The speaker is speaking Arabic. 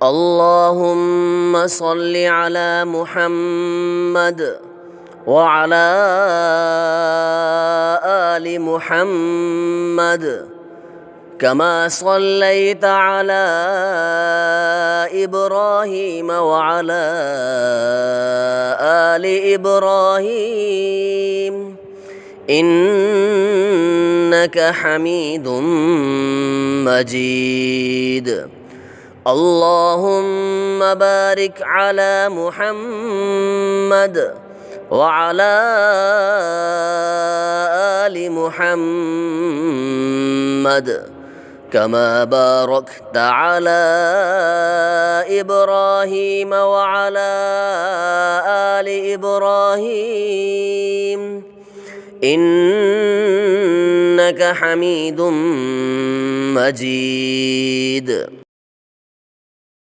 اللهم صل على محمد وعلى آل محمد كما صليت على إبراهيم وعلى آل إبراهيم إنك حميد مجيد. اللهم بارك على محمد وعلى آل محمد كما باركت على إبراهيم وعلى آل إبراهيم إنك حميد مجيد.